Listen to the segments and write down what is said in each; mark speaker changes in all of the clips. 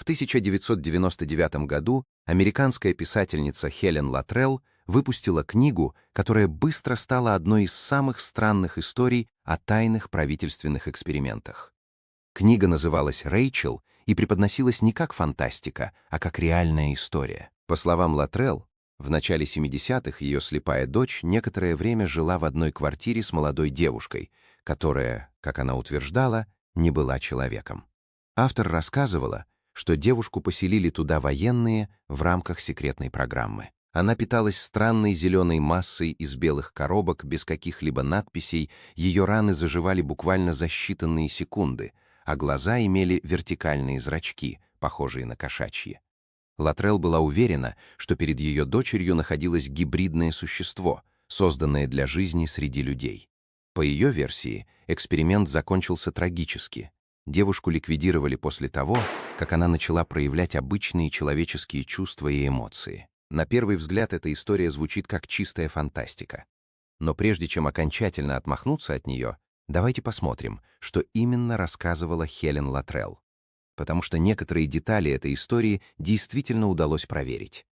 Speaker 1: 1999 году американская писательница Хелен Латрелл выпустила книгу, которая быстро стала одной из самых странных историй о тайных правительственных экспериментах. Книга называлась «Рэйчел» и преподносилась не как фантастика, а как реальная история. По словам Латрелл, в начале 70-х ее слепая дочь некоторое время жила в одной квартире с молодой девушкой, которая, как она утверждала, не была человеком. Автор рассказывала, что девушку поселили туда военные в рамках секретной программы. Она питалась странной зеленой массой из белых коробок без каких-либо надписей, ее раны заживали буквально за считанные секунды, а глаза имели вертикальные зрачки, похожие на кошачьи. Латрелл была уверена, что перед ее дочерью находилось гибридное существо, созданное для жизни среди людей. По ее версии, эксперимент закончился трагически. Девушку ликвидировали после того, как она начала проявлять обычные человеческие чувства и эмоции. На первый взгляд эта история звучит как чистая фантастика. Но прежде чем окончательно отмахнуться от нее, давайте посмотрим, что именно рассказывала Хелен Латрелл. Потому что некоторые детали этой истории действительно удалось проверить.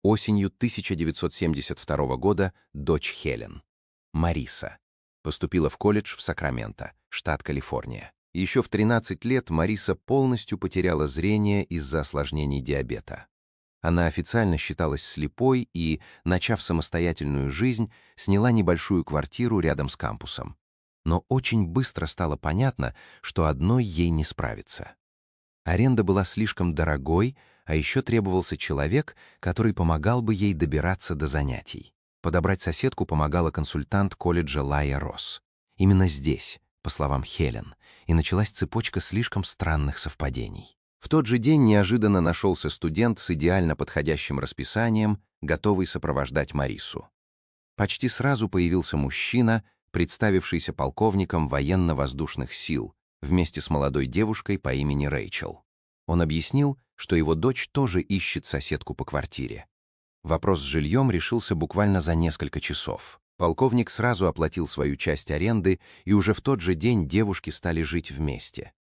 Speaker 1: Осенью 1972 года дочь Хелен, Мариса, поступила в колледж в Сакраменто, штат Калифорния. Еще в 13 лет Мариса полностью потеряла зрение из-за осложнений диабета. Она официально считалась слепой и, начав самостоятельную жизнь, сняла небольшую квартиру рядом с кампусом. Но очень быстро стало понятно, что одной ей не справиться. Аренда была слишком дорогой, а еще требовался человек, который помогал бы ей добираться до занятий. Подобрать соседку помогала консультант колледжа Лая Росс. Именно здесь, по словам Хелен, и началась цепочка слишком странных совпадений. В тот же день неожиданно нашелся студент с идеально подходящим расписанием, готовый сопровождать Марису. Почти сразу появился мужчина, представившийся полковником военно-воздушных сил, вместе с молодой девушкой по имени Рэйчел. Он объяснил, что его дочь тоже ищет соседку по квартире. Вопрос с жильем решился буквально за несколько часов. Полковник сразу оплатил свою часть аренды, и уже в тот же день девушки стали жить вместе.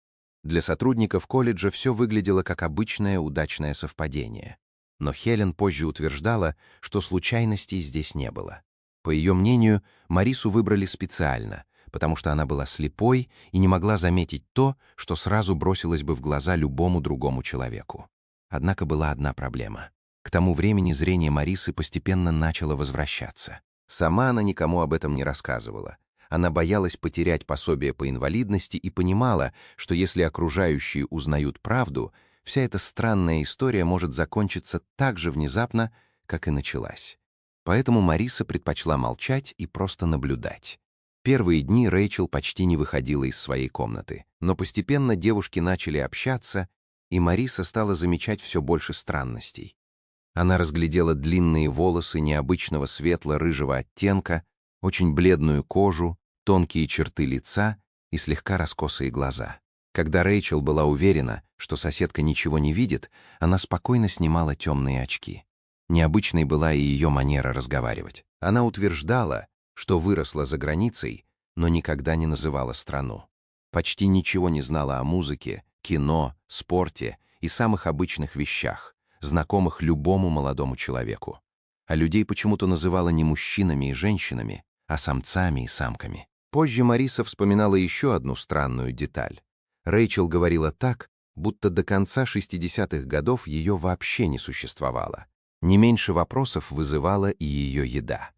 Speaker 1: Для сотрудников колледжа все выглядело как обычное удачное совпадение. Но Хелен позже утверждала, что случайностей здесь не было. По ее мнению, Марису выбрали специально, потому что она была слепой и не могла заметить то, что сразу бросилось бы в глаза любому другому человеку. Однако была одна проблема. К тому времени зрение Марисы постепенно начало возвращаться. Сама она никому об этом не рассказывала. Она боялась потерять пособие по инвалидности и понимала, что если окружающие узнают правду, вся эта странная история может закончиться так же внезапно, как и началась. Поэтому Мариса предпочла молчать и просто наблюдать. Первые дни Рэйчел почти не выходила из своей комнаты, но постепенно девушки начали общаться, и Мариса стала замечать все больше странностей. Она разглядела длинные волосы необычного светло-рыжего оттенка, очень бледную кожу, тонкие черты лица и слегка раскосые глаза. Когда Рэйчел была уверена, что соседка ничего не видит, она спокойно снимала темные очки. Необычной была и ее манера разговаривать. Она утверждала, что выросла за границей, но никогда не называла страну. Почти ничего не знала о музыке, кино, спорте и самых обычных вещах, знакомых любому молодому человеку. А людей почему-то называла не мужчинами и женщинами, а самцами и самками. Позже Мариса вспоминала еще одну странную деталь. Рэйчел говорила так, будто до конца 60-х годов ее вообще не существовало. Не меньше вопросов вызывала и ее еда.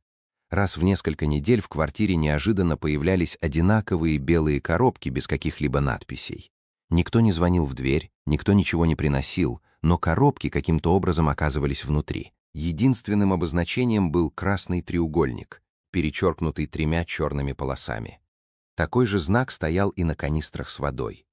Speaker 1: Раз в несколько недель в квартире неожиданно появлялись одинаковые белые коробки без каких-либо надписей. Никто не звонил в дверь, никто ничего не приносил, но коробки каким-то образом оказывались внутри. Единственным обозначением был красный треугольник, перечеркнутый 3 черными полосами. Такой же знак стоял и на канистрах с водой.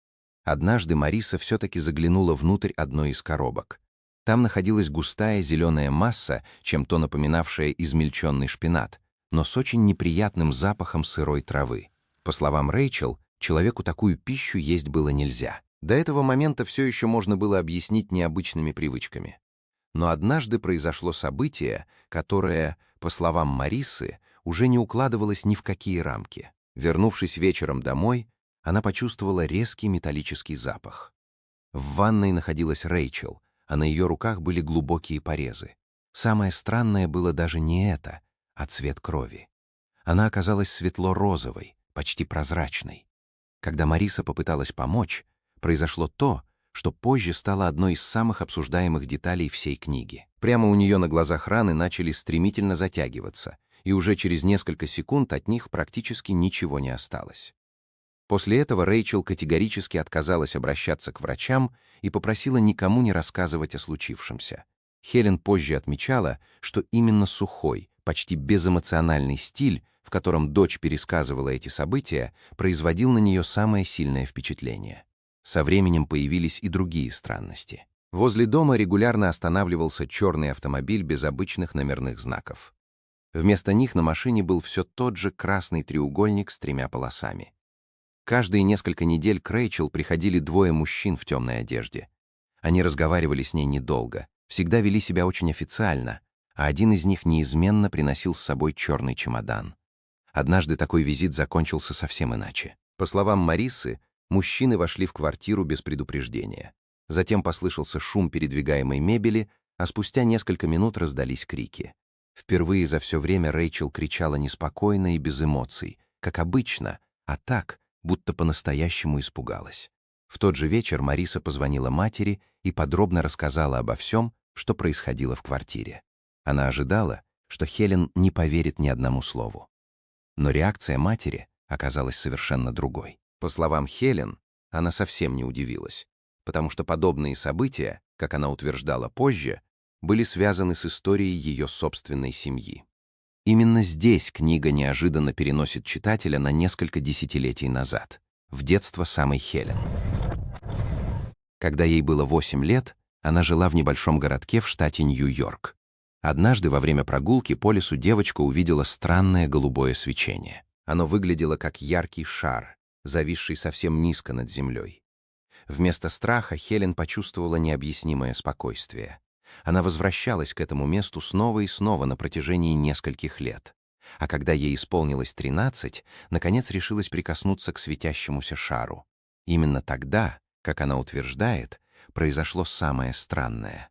Speaker 1: Однажды Мариса все-таки заглянула внутрь одной из коробок. Там находилась густая зеленая масса, чем-то напоминавшая измельченный шпинат, но с очень неприятным запахом сырой травы. По словам Рэйчел, человеку такую пищу есть было нельзя. До этого момента все еще можно было объяснить необычными привычками. Но однажды произошло событие, которое, по словам Марисы, уже не укладывалось ни в какие рамки. Вернувшись вечером домой, она почувствовала резкий металлический запах. В ванной находилась Рэйчел, а на ее руках были глубокие порезы. Самое странное было даже не это, а цвет крови. Она оказалась светло-розовой, почти прозрачной. Когда Мариса попыталась помочь, произошло то, что позже стало одной из самых обсуждаемых деталей всей книги. Прямо у нее на глазах раны начали стремительно затягиваться, и уже через несколько секунд от них практически ничего не осталось. После этого Рэйчел категорически отказалась обращаться к врачам и попросила никому не рассказывать о случившемся. Хелен позже отмечала, что именно сухой, почти безэмоциональный стиль, в котором дочь пересказывала эти события, производил на нее самое сильное впечатление. Со временем появились и другие странности. Возле дома регулярно останавливался черный автомобиль без обычных номерных знаков. Вместо них на машине был все тот же красный треугольник с 3 полосами. Каждые несколько недель к Рэйчел приходили 2 мужчин в темной одежде. Они разговаривали с ней недолго, всегда вели себя очень официально, а один из них неизменно приносил с собой черный чемодан. Однажды такой визит закончился совсем иначе. По словам Марисы, мужчины вошли в квартиру без предупреждения. Затем послышался шум передвигаемой мебели, а спустя несколько минут раздались крики. Впервые за все время Рэйчел кричала неспокойно и без эмоций, как обычно, а так, будто по-настоящему испугалась. В тот же вечер Мариса позвонила матери и подробно рассказала обо всем, что происходило в квартире. Она ожидала, что Хелен не поверит ни одному слову. Но реакция матери оказалась совершенно другой. По словам Хелен, она совсем не удивилась, потому что подобные события, как она утверждала позже, были связаны с историей ее собственной семьи. Именно здесь книга неожиданно переносит читателя на несколько десятилетий назад, в детство самой Хелен. Когда ей было 8 лет, она жила в небольшом городке в штате Нью-Йорк. Однажды во время прогулки по лесу девочка увидела странное голубое свечение. Оно выглядело как яркий шар, зависший совсем низко над землей. Вместо страха Хелен почувствовала необъяснимое спокойствие. Она возвращалась к этому месту снова и снова на протяжении нескольких лет. А когда ей исполнилось 13, наконец решилась прикоснуться к светящемуся шару. Именно тогда, как она утверждает, произошло самое странное.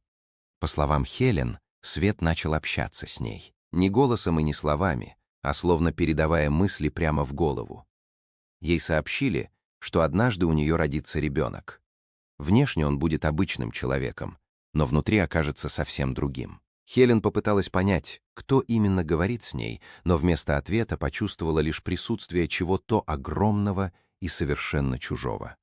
Speaker 1: По словам Хелен, свет начал общаться с ней. Не голосом и не словами, а словно передавая мысли прямо в голову. Ей сообщили, что однажды у нее родится ребенок. Внешне он будет обычным человеком, но внутри окажется совсем другим. Хелен попыталась понять, кто именно говорит с ней, но вместо ответа почувствовала лишь присутствие чего-то огромного и совершенно чужого.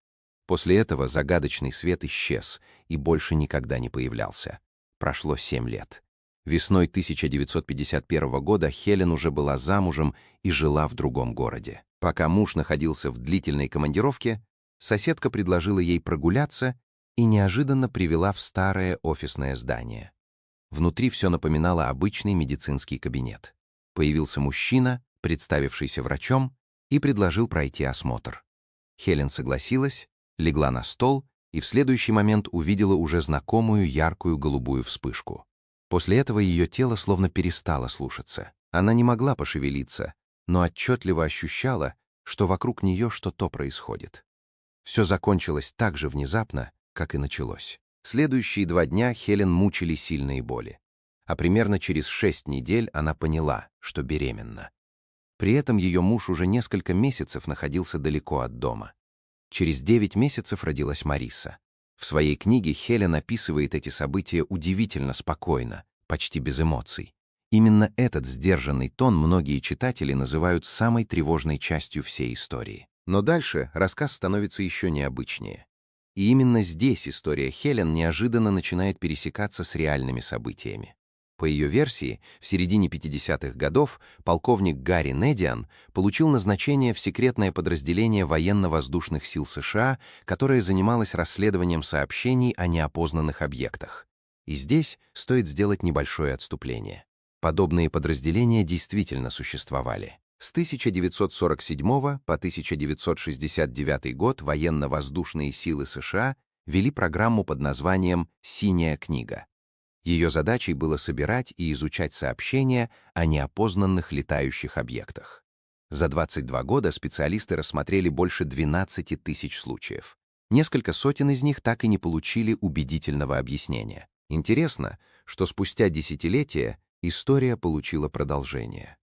Speaker 1: После этого загадочный свет исчез и больше никогда не появлялся. Прошло 7 лет. Весной 1951 года Хелен уже была замужем и жила в другом городе. Пока муж находился в длительной командировке, соседка предложила ей прогуляться и неожиданно привела в старое офисное здание. Внутри все напоминало обычный медицинский кабинет. Появился мужчина, представившийся врачом, и предложил пройти осмотр. Хелен согласилась, легла на стол и в следующий момент увидела уже знакомую яркую голубую вспышку. После этого ее тело словно перестало слушаться. Она не могла пошевелиться, но отчетливо ощущала, что вокруг нее что-то происходит. Все закончилось так же внезапно, как и началось. Следующие 2 дня Хелен мучили сильные боли. А примерно через 6 недель она поняла, что беременна. При этом ее муж уже несколько месяцев находился далеко от дома. Через 9 месяцев родилась Мариса. В своей книге Хелен описывает эти события удивительно спокойно, почти без эмоций. Именно этот сдержанный тон многие читатели называют самой тревожной частью всей истории. Но дальше рассказ становится еще необычнее. И именно здесь история Хелен неожиданно начинает пересекаться с реальными событиями. По ее версии, в середине 50-х годов полковник Гарри Недиан получил назначение в секретное подразделение военно-воздушных сил США, которое занималось расследованием сообщений о неопознанных объектах. И здесь стоит сделать небольшое отступление. Подобные подразделения действительно существовали. С 1947 по 1969 год военно-воздушные силы США вели программу под названием «Синяя книга». Ее задачей было собирать и изучать сообщения о неопознанных летающих объектах. За 22 года специалисты рассмотрели больше 12 тысяч случаев. Несколько сотен из них так и не получили убедительного объяснения. Интересно, что спустя десятилетия история получила продолжение.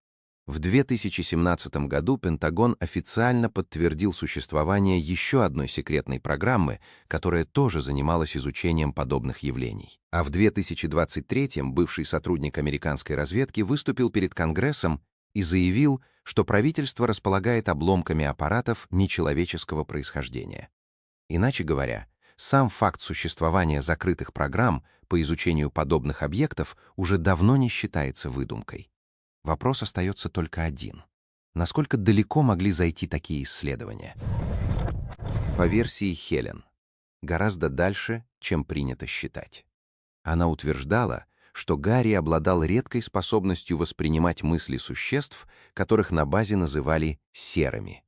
Speaker 1: В 2017 году Пентагон официально подтвердил существование еще одной секретной программы, которая тоже занималась изучением подобных явлений. А в 2023 бывший сотрудник американской разведки выступил перед Конгрессом и заявил, что правительство располагает обломками аппаратов нечеловеческого происхождения. Иначе говоря, сам факт существования закрытых программ по изучению подобных объектов уже давно не считается выдумкой. Вопрос остается только один. Насколько далеко могли зайти такие исследования? По версии Хелен, гораздо дальше, чем принято считать. Она утверждала, что Гарри обладал редкой способностью воспринимать мысли существ, которых на базе называли серыми.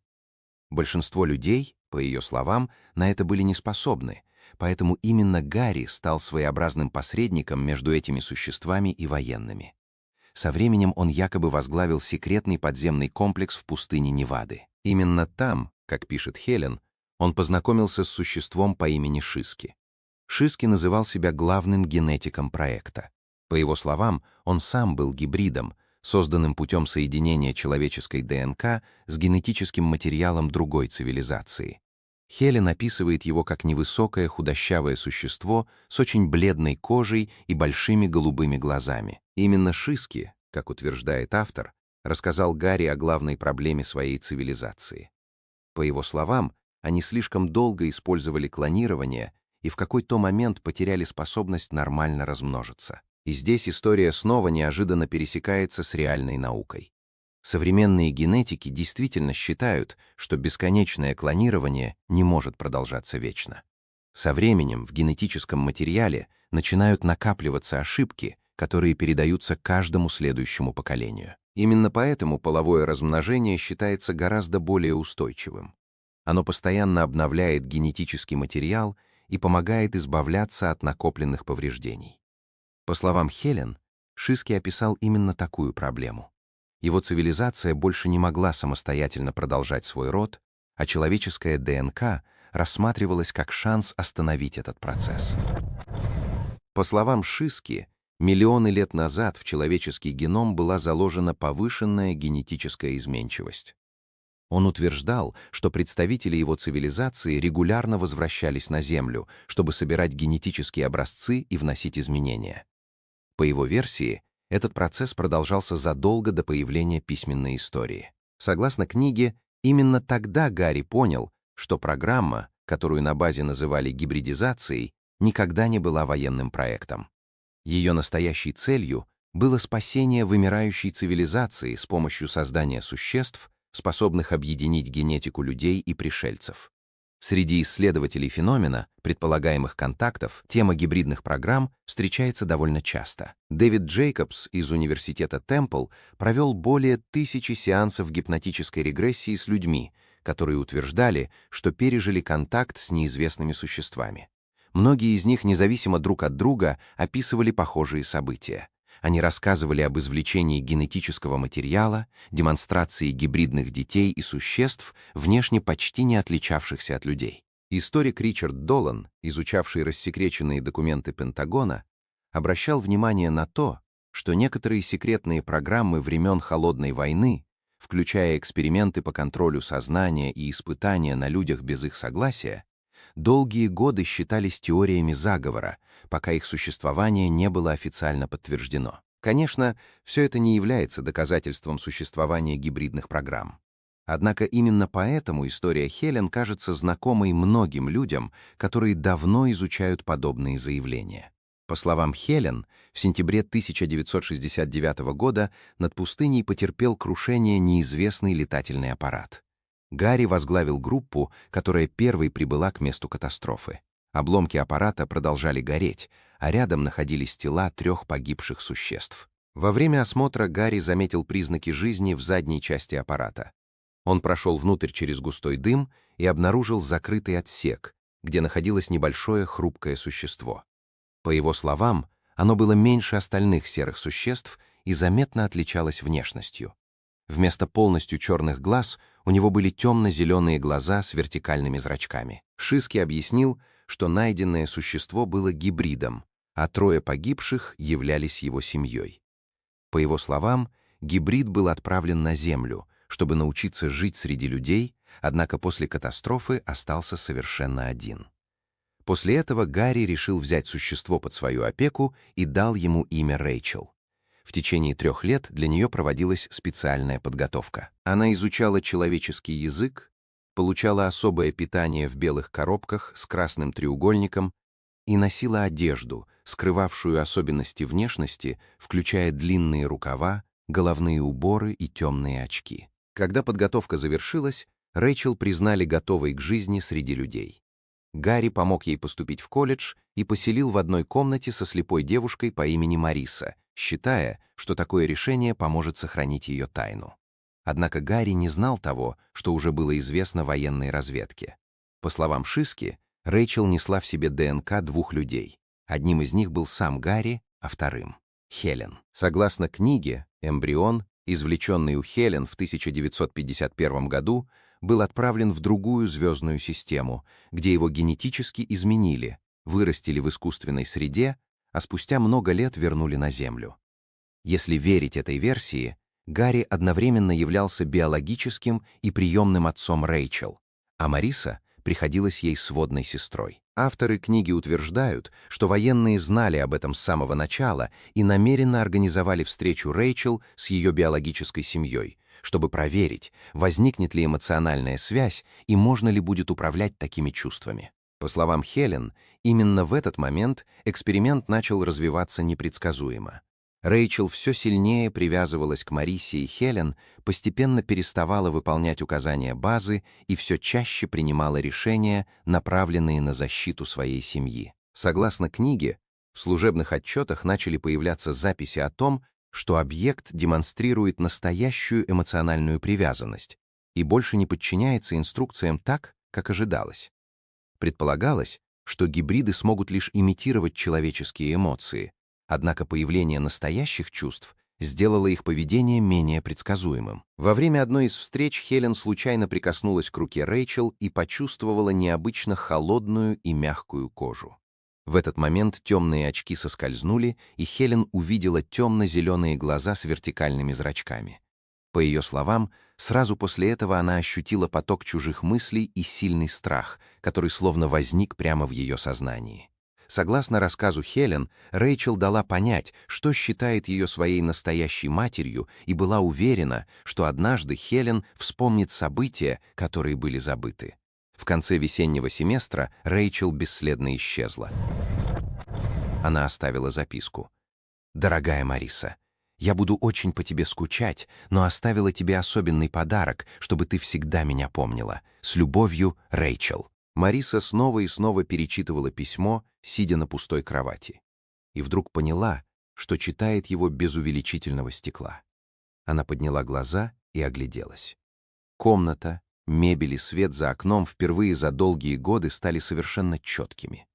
Speaker 1: Большинство людей, по ее словам, на это были не способны, поэтому именно Гарри стал своеобразным посредником между этими существами и военными. Со временем он якобы возглавил секретный подземный комплекс в пустыне Невады. Именно там, как пишет Хелен, он познакомился с существом по имени Шиски. Шиски называл себя главным генетиком проекта. По его словам, он сам был гибридом, созданным путем соединения человеческой ДНК с генетическим материалом другой цивилизации. Хелен описывает его как невысокое худощавое существо с очень бледной кожей и большими голубыми глазами. Именно Шиски, как утверждает автор, рассказал Гарри о главной проблеме своей цивилизации. По его словам, они слишком долго использовали клонирование и в какой-то момент потеряли способность нормально размножиться. И здесь история снова неожиданно пересекается с реальной наукой. Современные генетики действительно считают, что бесконечное клонирование не может продолжаться вечно. Со временем в генетическом материале начинают накапливаться ошибки, которые передаются каждому следующему поколению. Именно поэтому половое размножение считается гораздо более устойчивым. Оно постоянно обновляет генетический материал и помогает избавляться от накопленных повреждений. По словам Хелен, Шиски описал именно такую проблему. Его цивилизация больше не могла самостоятельно продолжать свой род, а человеческая ДНК рассматривалась как шанс остановить этот процесс. По словам Шиски, миллионы лет назад в человеческий геном была заложена повышенная генетическая изменчивость. Он утверждал, что представители его цивилизации регулярно возвращались на Землю, чтобы собирать генетические образцы и вносить изменения. По его версии, этот процесс продолжался задолго до появления письменной истории. Согласно книге, именно тогда Гарри понял, что программа, которую на базе называли гибридизацией, никогда не была военным проектом. Ее настоящей целью было спасение вымирающей цивилизации с помощью создания существ, способных объединить генетику людей и пришельцев. Среди исследователей феномена, предполагаемых контактов, тема гибридных программ встречается довольно часто. Дэвид Джейкобс из университета Темпл провел более 1000 сеансов гипнотической регрессии с людьми, которые утверждали, что пережили контакт с неизвестными существами. Многие из них, независимо друг от друга, описывали похожие события. Они рассказывали об извлечении генетического материала, демонстрации гибридных детей и существ, внешне почти не отличавшихся от людей. Историк Ричард Долан, изучавший рассекреченные документы Пентагона, обращал внимание на то, что некоторые секретные программы времен Холодной войны, включая эксперименты по контролю сознания и испытания на людях без их согласия, долгие годы считались теориями заговора, пока их существование не было официально подтверждено. Конечно, все это не является доказательством существования гибридных программ. Однако именно поэтому история Хелен кажется знакомой многим людям, которые давно изучают подобные заявления. По словам Хелен, в сентябре 1969 года над пустыней потерпел крушение неизвестный летательный аппарат. Гарри возглавил группу, которая первой прибыла к месту катастрофы. Обломки аппарата продолжали гореть, а рядом находились тела 3 погибших существ. Во время осмотра Гарри заметил признаки жизни в задней части аппарата. Он прошел внутрь через густой дым и обнаружил закрытый отсек, где находилось небольшое хрупкое существо. По его словам, Оно было меньше остальных серых существ и заметно отличалось внешностью. Вместо полностью черных глаз у него были темно-зеленые глаза с вертикальными зрачками. Шиски объяснил, что найденное существо было гибридом, а 3 погибших являлись его семьей. По его словам, гибрид был отправлен на Землю, чтобы научиться жить среди людей, однако после катастрофы остался совершенно один. После этого Гарри решил взять существо под свою опеку и дал ему имя Рэйчел. В течение 3 лет для нее проводилась специальная подготовка. Она изучала человеческий язык, получала особое питание в белых коробках с красным треугольником и носила одежду, скрывавшую особенности внешности, включая длинные рукава, головные уборы и темные очки. Когда подготовка завершилась, Рэйчел признали готовой к жизни среди людей. Гарри помог ей поступить в колледж и поселил в одной комнате со слепой девушкой по имени Мариса, считая, что такое решение поможет сохранить ее тайну. Однако Гарри не знал того, что уже было известно военной разведке. По словам Шиски, Рэйчел несла в себе ДНК 2 людей. Одним из них был сам Гарри, а вторым — Хелен. Согласно книге, эмбрион, извлеченный у Хелен в 1951 году, был отправлен в другую звездную систему, где его генетически изменили, вырастили в искусственной среде, а спустя много лет вернули на Землю. Если верить этой версии, Гарри одновременно являлся биологическим и приемным отцом Рэйчел, а Мариса приходилась ей сводной сестрой. Авторы книги утверждают, что военные знали об этом с самого начала и намеренно организовали встречу Рэйчел с ее биологической семьей, чтобы проверить, возникнет ли эмоциональная связь и можно ли будет управлять такими чувствами. По словам Хелен, именно в этот момент эксперимент начал развиваться непредсказуемо. Рэйчел все сильнее привязывалась к Марисе и Хелен, постепенно переставала выполнять указания базы и все чаще принимала решения, направленные на защиту своей семьи. Согласно книге, в служебных отчетах начали появляться записи о том, что объект демонстрирует настоящую эмоциональную привязанность и больше не подчиняется инструкциям так, как ожидалось. Предполагалось, что гибриды смогут лишь имитировать человеческие эмоции, однако появление настоящих чувств сделало их поведение менее предсказуемым. Во время одной из встреч Хелен случайно прикоснулась к руке Рэйчел и почувствовала необычно холодную и мягкую кожу. В этот момент темные очки соскользнули, и Хелен увидела темно-зеленые глаза с вертикальными зрачками. По ее словам, сразу после этого она ощутила поток чужих мыслей и сильный страх, который словно возник прямо в ее сознании. Согласно рассказу Хелен, Рэйчел дала понять, что считает ее своей настоящей матерью, и была уверена, что однажды Хелен вспомнит события, которые были забыты. В конце весеннего семестра Рэйчел бесследно исчезла. Она оставила записку. «Дорогая Мариса, я буду очень по тебе скучать, но оставила тебе особенный подарок, чтобы ты всегда меня помнила. С любовью, Рэйчел». Мариса снова и снова перечитывала письмо, сидя на пустой кровати. И вдруг поняла, что читает его без увеличительного стекла. Она подняла глаза и огляделась. Комната, мебель и свет за окном впервые за долгие годы стали совершенно четкими.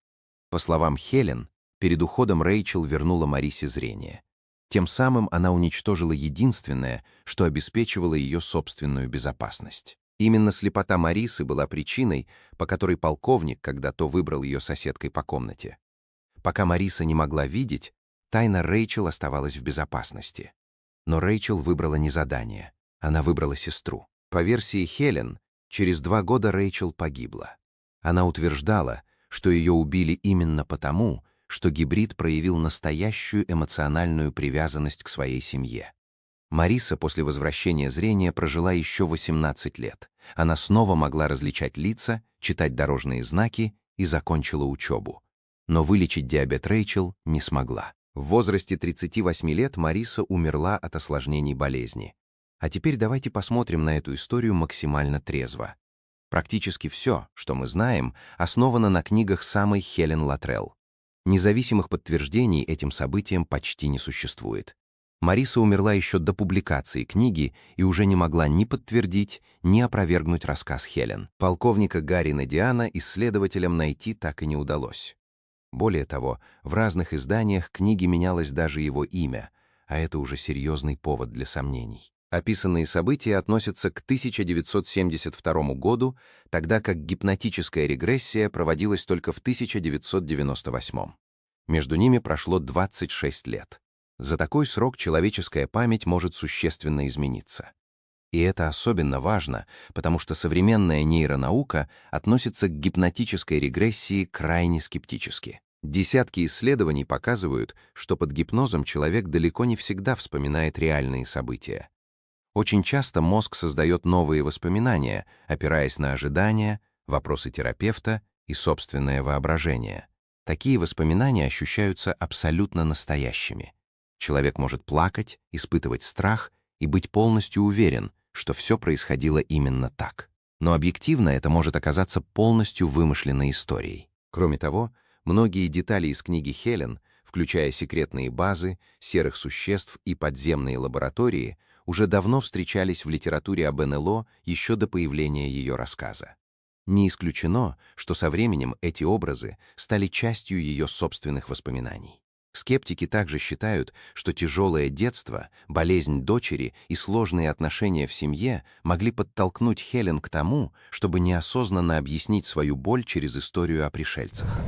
Speaker 1: По словам Хелен, перед уходом Рэйчел вернула Марисе зрение. Тем самым она уничтожила единственное, что обеспечивало ее собственную безопасность. Именно слепота Марисы была причиной, по которой полковник когда-то выбрал ее соседкой по комнате. Пока Мариса не могла видеть, тайна Рэйчел оставалась в безопасности. Но Рэйчел выбрала не задание, она выбрала сестру. По версии Хелен, через 2 года Рэйчел погибла. Она утверждала, что ее убили именно потому, что гибрид проявил настоящую эмоциональную привязанность к своей семье. Мариса после возвращения зрения прожила еще 18 лет. Она снова могла различать лица, читать дорожные знаки и закончила учебу. Но вылечить диабет Рэйчел не смогла. В возрасте 38 лет Мариса умерла от осложнений болезни. А теперь давайте посмотрим на эту историю максимально трезво. Практически все, что мы знаем, основано на книгах самой Хелен Латтрелл. Независимых подтверждений этим событиям почти не существует. Мариса умерла еще до публикации книги и уже не могла ни подтвердить, ни опровергнуть рассказ Хелен. Полковника Гарри Недиана исследователям найти так и не удалось. Более того, в разных изданиях книги менялось даже его имя, а это уже серьезный повод для сомнений. Описанные события относятся к 1972 году, тогда как гипнотическая регрессия проводилась только в 1998. Между ними прошло 26 лет. За такой срок человеческая память может существенно измениться. И это особенно важно, потому что современная нейронаука относится к гипнотической регрессии крайне скептически. Десятки исследований показывают, что под гипнозом человек далеко не всегда вспоминает реальные события. Очень часто мозг создает новые воспоминания, опираясь на ожидания, вопросы терапевта и собственное воображение. Такие воспоминания ощущаются абсолютно настоящими. Человек может плакать, испытывать страх и быть полностью уверен, что все происходило именно так. Но объективно это может оказаться полностью вымышленной историей. Кроме того, многие детали из книги Хелен, включая секретные базы, серых существ и подземные лаборатории, уже давно встречались в литературе об НЛО еще до появления ее рассказа. Не исключено, что со временем эти образы стали частью ее собственных воспоминаний. Скептики также считают, что тяжелое детство, болезнь дочери и сложные отношения в семье могли подтолкнуть Хелен к тому, чтобы неосознанно объяснить свою боль через историю о пришельцах.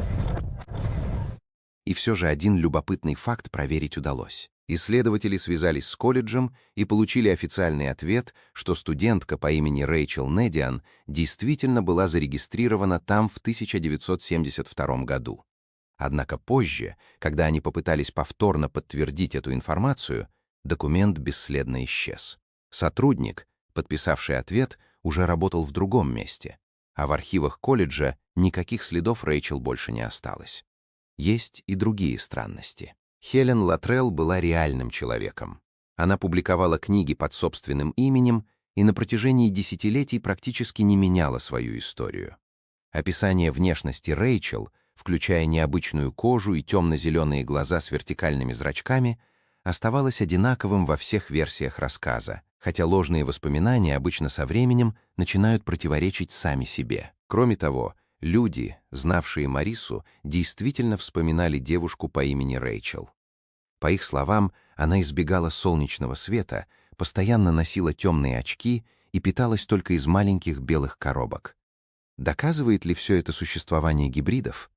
Speaker 1: И все же один любопытный факт проверить удалось. Исследователи связались с колледжем и получили официальный ответ, что студентка по имени Рэйчел Недиан действительно была зарегистрирована там в 1972 году. Однако позже, когда они попытались повторно подтвердить эту информацию, документ бесследно исчез. Сотрудник, подписавший ответ, уже работал в другом месте, а в архивах колледжа никаких следов Рэйчел больше не осталось. Есть и другие странности. Хелен Латтрелл была реальным человеком. Она публиковала книги под собственным именем и на протяжении десятилетий практически не меняла свою историю. Описание внешности Рэйчел, включая необычную кожу и темно-зеленые глаза с вертикальными зрачками, оставалось одинаковым во всех версиях рассказа, хотя ложные воспоминания обычно со временем начинают противоречить сами себе. Кроме того, люди, знавшие Марису, действительно вспоминали девушку по имени Рэйчел. По их словам, она избегала солнечного света, постоянно носила темные очки и питалась только из маленьких белых коробок. Доказывает ли все это существование гибридов?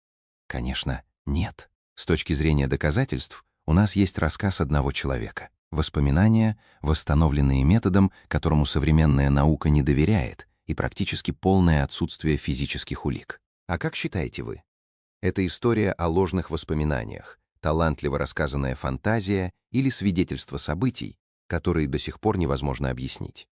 Speaker 1: Конечно, нет. С точки зрения доказательств, у нас есть рассказ одного человека. Воспоминания, восстановленные методом, которому современная наука не доверяет, и практически полное отсутствие физических улик. А как считаете вы? Это история о ложных воспоминаниях, талантливо рассказанная фантазия или свидетельство событий, которые до сих пор невозможно объяснить?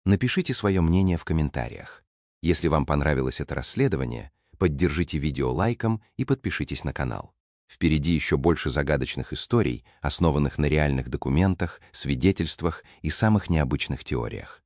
Speaker 1: Напишите свое мнение в комментариях. Если вам понравилось это расследование, поддержите видео лайком и подпишитесь на канал. Впереди еще больше загадочных историй, основанных на реальных документах, свидетельствах и самых необычных теориях.